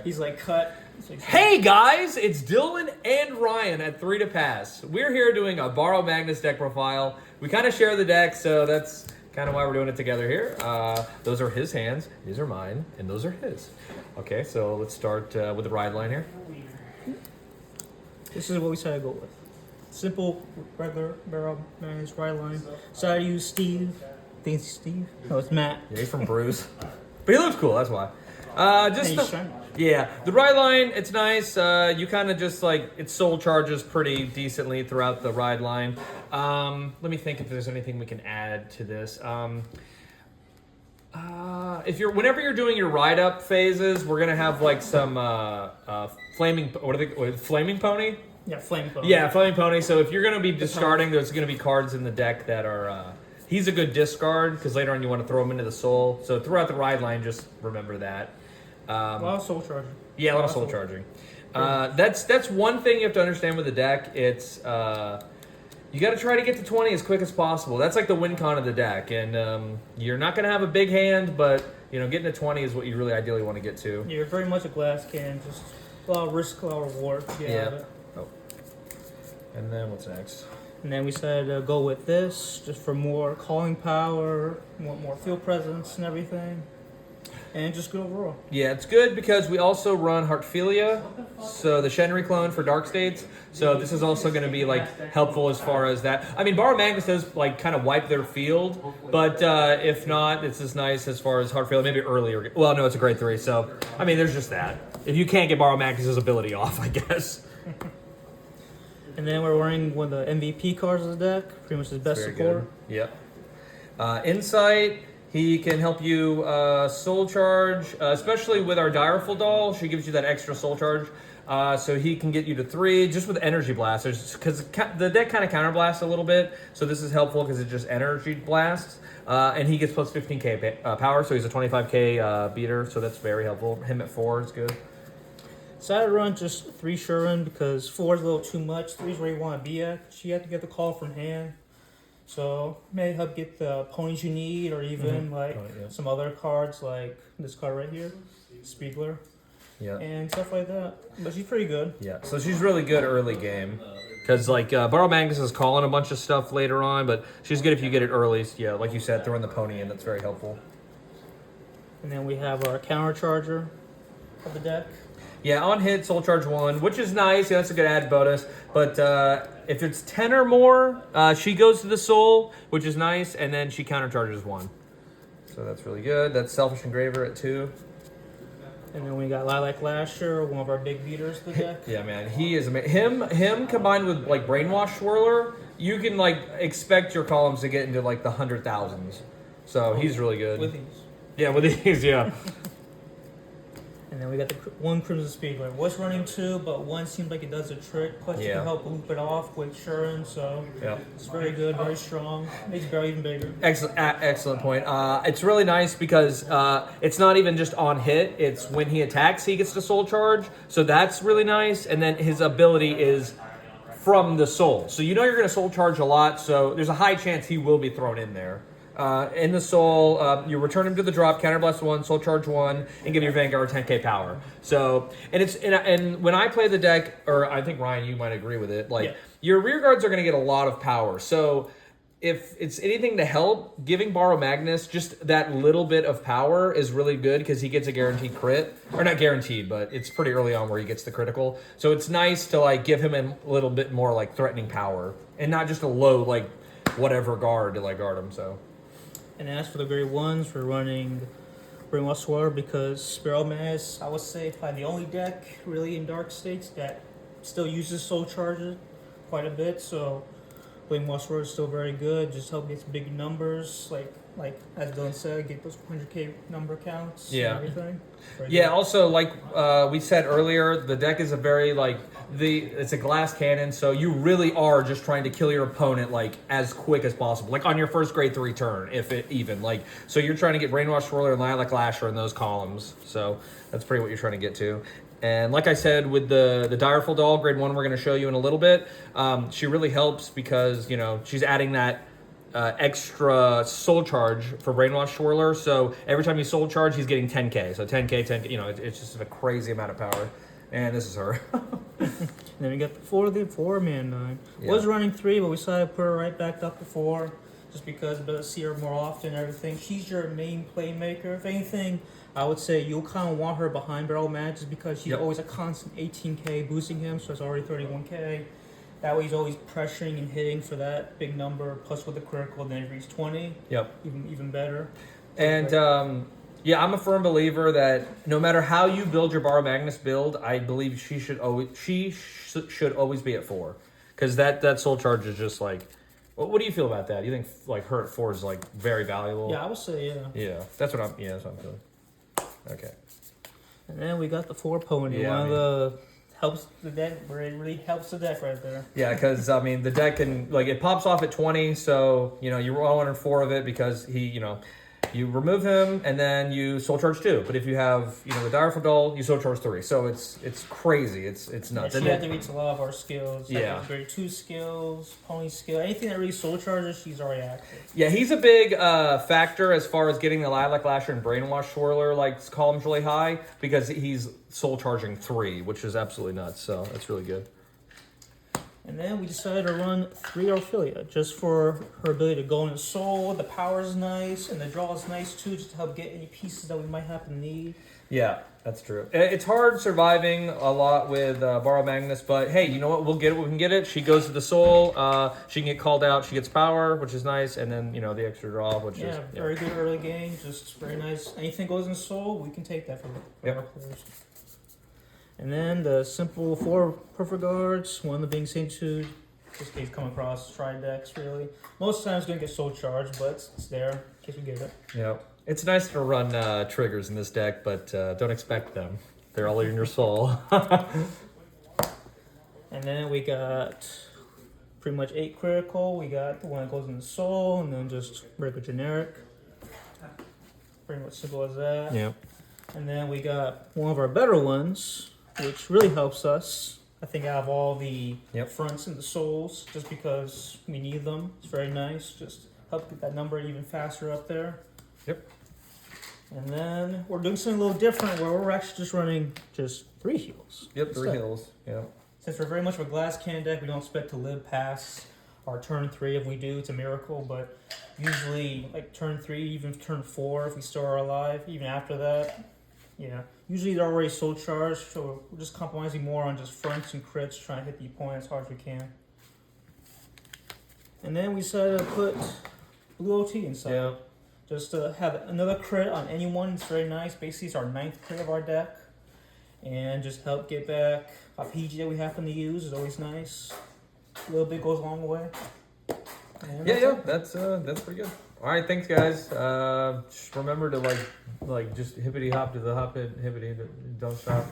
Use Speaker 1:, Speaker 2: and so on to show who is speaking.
Speaker 1: He's like cut.
Speaker 2: Hey guys, it's Dylan and Ryan at 3 to Pass. We're here doing a Baromagnes deck profile. We kind of share the deck, so that's kind of why we're doing it together here. Those are his hands, these are mine, and those are his. Okay, so let's start with the ride line here.
Speaker 1: This is what we decided to go with. Simple, regular Baromagnes ride line. Decided to use Steve. I think it's Steve. No, it's Matt.
Speaker 2: Yeah, he's from Bruce. But he looks cool, that's why. The ride line, it's nice. You kind of just like, it soul charges pretty decently throughout the ride line. Let me think if there's anything we can add to this. Whenever you're doing your ride up phases, we're gonna have like some flaming pony.
Speaker 1: Yeah, flame pony.
Speaker 2: Yeah, flaming pony. So if you're gonna be discarding, there's gonna be cards in the deck that are. He's a good discard because later on you want to throw him into the soul. So throughout the ride line, just remember that.
Speaker 1: A lot of soul charging.
Speaker 2: Yeah, a lot of soul charging. That's one thing you have to understand with the deck. It's you got to try to get to 20 as quick as possible. That's like the win con of the deck, and you're not going to have a big hand, but getting to 20 is what you really ideally want to get to.
Speaker 1: You're very much a glass cannon, just a lot of risk, a lot of reward.
Speaker 2: Yeah. Oh. And then what's next?
Speaker 1: And then we decided to go with this just for more calling power, more field presence and everything. And just good overall. Yeah,
Speaker 2: it's good because we also run Heartphilia, so the Shenry clone for Dark States. So this is also going to be like helpful as far as that. I mean, Baromagnes does like kind of wipe their field, but if not, it's as nice as far as Heartphilia, maybe earlier. Well, no, it's a grade 3, so I mean, there's just that. If you can't get Baromagnes' ability off, I guess.
Speaker 1: And then we're running one of the MVP cards of the deck, pretty much his best support.
Speaker 2: Yep. Insight. He can help you soul charge, especially with our Direful doll. She gives you that extra soul charge. So he can get you to 3 just with energy blasters, because the deck kind of counterblasts a little bit. So this is helpful because it just energy blasts. And he gets plus 15k power, so he's a 25k beater. So that's very helpful. Him at 4 is good.
Speaker 1: So I run just 3 Shuren because 4 is a little too much. 3 is where you want to be at. You have to get the call from hand. So may help get the ponies you need, or even some other cards like this card right here, Spiegler.
Speaker 2: Yeah.
Speaker 1: And stuff like that. But she's pretty good.
Speaker 2: Yeah. So she's really good early game. Because like Baromagnes is calling a bunch of stuff later on, but she's good if you get it early. Yeah, like you said, throwing the pony in, that's very helpful.
Speaker 1: And then we have our counter charger of the deck.
Speaker 2: Yeah, on hit, soul charge 1, which is nice. Yeah, that's a good added bonus. But if it's 10 or more, she goes to the soul, which is nice, and then she counter charges 1. So that's really good. That's Selfish Engraver at 2.
Speaker 1: And then we got Lilac Lasher, one of our big beaters of the deck.
Speaker 2: Yeah, man, he is amazing. Him combined with like Brainwash Swirler, you can like expect your columns to get into like the 100,000s. So he's really good.
Speaker 1: With these.
Speaker 2: Yeah, with these, yeah.
Speaker 1: And then we got the one Crimson Spiegler. Was running 2, but 1 seems like it does a trick. Plus you can help loop it off with Shuren, so it's very good, very strong. Makes Barrow even bigger.
Speaker 2: Excellent point. It's really nice because it's not even just on hit. It's when he attacks, he gets to soul charge. So that's really nice. And then his ability is from the soul. So you're going to soul charge a lot. So there's a high chance he will be thrown in there. In the soul, you return him to the drop, counterblast 1, soul charge 1, and give your Vanguard 10k power. So, and when I play the deck, or I think Ryan, you might agree with it, your rear guards are going to get a lot of power. So, if it's anything to help, giving Baromagnes just that little bit of power is really good because he gets a guaranteed crit, or not guaranteed, but it's pretty early on where he gets the critical. So it's nice to like give him a little bit more like threatening power, and not just a low like whatever guard to like guard him. So.
Speaker 1: And as for the grade 1s, we're running Brainwash Swirler because Baromagnes, I would say, probably the only deck really in Dark States that still uses Soul Charger quite a bit. So Brainwash Swirler is still very good. Just help get big numbers, like as Dylan said, get those 100k number counts and everything. Very good.
Speaker 2: Also like we said earlier, the deck is a very it's a glass cannon, so you really are just trying to kill your opponent like as quick as possible, like on your first grade 3 turn, if it even so you're trying to get Brainwash Swirler and Lilac Lasher in those columns. So that's pretty what you're trying to get to. And like I said, with the Direful doll, grade 1, we're going to show you in a little bit. She really helps because she's adding that extra soul charge for Brainwash Swirler. So every time you soul charge, he's getting 10k. So 10k, 10k. You know, it's just a crazy amount of power. And this is her.
Speaker 1: And then we got the four man nine.
Speaker 2: Yeah.
Speaker 1: Was running 3, but we decided to put her right back up to 4, just because we're gonna see her more often and everything. She's your main playmaker. If anything, I would say you'll kind of want her behind Baromagnes, just because she's always a constant 18k boosting him, so it's already 31k. That way he's always pressuring and hitting for that big number. Plus with the critical, then he reaches 20.
Speaker 2: Yep.
Speaker 1: Even better.
Speaker 2: And yeah, I'm a firm believer that no matter how you build your Baromagnes build, I believe she should always be at 4, because that soul charge is just like. What do you feel about that? You think like her at 4 is like very valuable?
Speaker 1: Yeah, I would say yeah.
Speaker 2: Yeah, that's what I'm feeling. Okay.
Speaker 1: And then we got the 4 pony.
Speaker 2: Yeah,
Speaker 1: One of the helps the deck, where it really helps the deck right there.
Speaker 2: Yeah, because I mean the deck can like it pops off at 20, so you know you roll 104 of it because you remove him and then you soul charge 2. But if you have the Direful Dull, you soul charge 3. So it's crazy. It's nuts.
Speaker 1: Yeah, she activates a lot of our skills.
Speaker 2: Yeah.
Speaker 1: Like grade 2 skills, pony skill, anything that really soul charges, she's already active.
Speaker 2: Yeah, he's a big factor as far as getting the Lilac Lasher and Brainwash Swirler like columns really high, because he's soul charging 3, which is absolutely nuts. So that's really good.
Speaker 1: And then we decided to run 3 Ophelia, just for her ability to go into soul. The power is nice, and the draw is nice too, just to help get any pieces that we might happen to need.
Speaker 2: Yeah, that's true. It's hard surviving a lot with Baromagnes, but hey, you know what? We'll get it. We can get it. She goes to the soul. She can get called out. She gets power, which is nice, and then the extra draw, which is
Speaker 1: very good early game. Just very nice. Anything goes in soul, we can take that for our players. And then the simple 4 perfect guards, one of them being Saintitude, just in case come across tri decks really. Most times going to get soul charged, but it's there in case we get it.
Speaker 2: Yeah, it's nice to run triggers in this deck, but don't expect them. They're all in your soul.
Speaker 1: And then we got pretty much 8 critical. We got the one that goes in the soul, and then just regular generic. Pretty much simple as that.
Speaker 2: Yeah.
Speaker 1: And then we got one of our better ones, which really helps us, I think, out of all the fronts and the souls, just because we need them. It's very nice. Just help get that number even faster up there.
Speaker 2: Yep.
Speaker 1: And then we're doing something a little different, where we're actually just running just 3 heals.
Speaker 2: Yep, 3 heals. Yeah.
Speaker 1: Since we're very much of a glass can deck, we don't expect to live past our turn 3. If we do, it's a miracle. But usually, like turn 3, even turn 4, if we still are alive, even after that, usually they're already soul charged, so we're just compromising more on just fronts and crits, trying to hit the opponent as hard as we can. And then we decided to put Blue OT inside, just to have another crit on anyone. It's very nice. Basically, it's our 9th crit of our deck, and just help get back a PG that we happen to use is always nice. A little bit goes a long way. And
Speaker 2: that's pretty good. All right, thanks guys. Just remember to like just hippity hop to the hop it, hippity, don't stop.